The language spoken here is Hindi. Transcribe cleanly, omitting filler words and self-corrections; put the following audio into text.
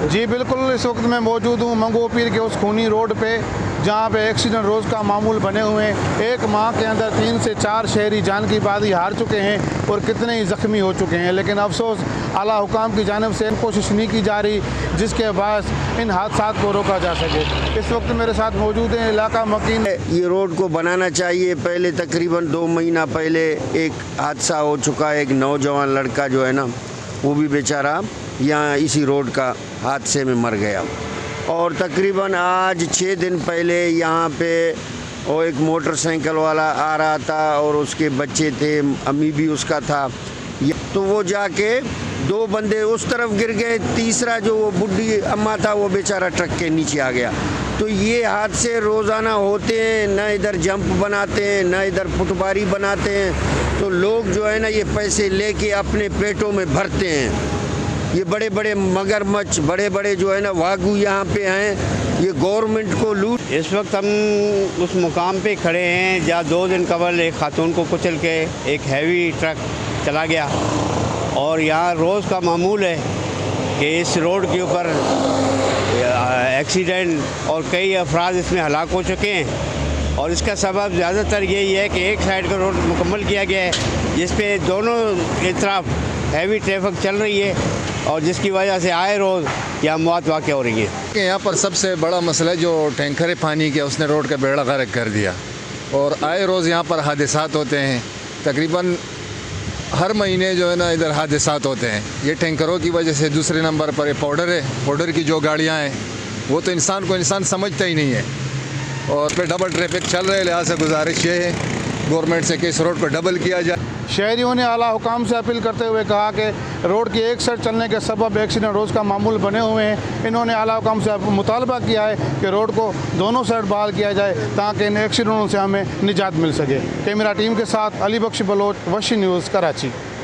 जी बिल्कुल, इस वक्त मैं मौजूद हूँ मंगो पीर के उस खूनी रोड पे जहाँ पे एक्सीडेंट रोज़ का मामूल बने हुए हैं। एक माह के अंदर 3 से 4 शहरी जान की बाजी हार चुके हैं और कितने ही ज़ख्मी हो चुके हैं। लेकिन अफसोस आला हुकाम की जानिब से कोशिश नहीं की जा रही जिसके बाद इन हादसा को रोका जा सके। इस वक्त मेरे साथ मौजूद हैं इलाका मकीन। ये रोड को बनाना चाहिए। पहले तकरीबन 2 महीना पहले एक हादसा हो चुका है। एक नौजवान लड़का जो है ना, वो भी बेचारा यहाँ इसी रोड का हादसे में मर गया। और तकरीबन आज 6 दिन पहले यहाँ पे वो एक मोटरसाइकिल वाला आ रहा था और उसके बच्चे थे, अम्मी भी उसका था, तो वो जाके 2 बंदे उस तरफ गिर गए, तीसरा जो वो बुढ़ी अम्मा था वो बेचारा ट्रक के नीचे आ गया। तो ये हादसे रोज़ाना होते हैं, ना इधर जंप बनाते हैं ना इधर फुटबारी बनाते हैं। तो लोग जो है ना ये पैसे लेके अपने पेटों में भरते हैं। ये बड़े बड़े मगरमच्छ, बड़े बड़े जो है ना वागू यहाँ पे हैं, ये गवर्नमेंट को लूट। इस वक्त हम उस मुकाम पे खड़े हैं जहाँ 2 दिन कबल एक खातून को कुचल के एक हैवी ट्रक चला गया। और यहाँ रोज़ का मामूल है कि इस रोड के ऊपर एक्सीडेंट और कई अफराद इसमें हलाक हो चुके हैं। और इसका सबब ज़्यादातर यही है कि एक साइड का रोड मुकम्मल किया गया है जिस पे दोनों की तरफ हैवी ट्रैफिक चल रही है और जिसकी वजह से आए रोज़ यहाँ मौत वाक़ हो रही है। यहाँ पर सबसे बड़ा मसला जो टैंकर है पानी के, उसने रोड का बेड़ा गर्क कर दिया और आए रोज़ यहाँ पर हादसात होते हैं। तकरीबन हर महीने जो है ना इधर हादसात होते हैं। ये टैंकरों की वजह से। दूसरे नंबर पर पाउडर है, पाउडर की जो गाड़ियाँ हैं वो तो इंसान को इंसान समझता ही नहीं है और पे डबल ट्रैफिक चल रहे। लिहाजा गुजारिश ये है गवर्नमेंट से कि इस रोड को डबल किया जाए। शहरियों ने आला हुकाम से अपील करते हुए कहा कि रोड की एक साइड चलने के सबब एक्सीडेंट रोज़ का मामूल बने हुए हैं। इन्होंने आला हुकाम से मुतालबा किया है कि रोड को दोनों साइड बहाल किया जाए ताकि इन एक्सीडेंटों से हमें निजात मिल सके। कैमरा टीम के साथ अली बख्श बलोच, वशी न्यूज़, कराची।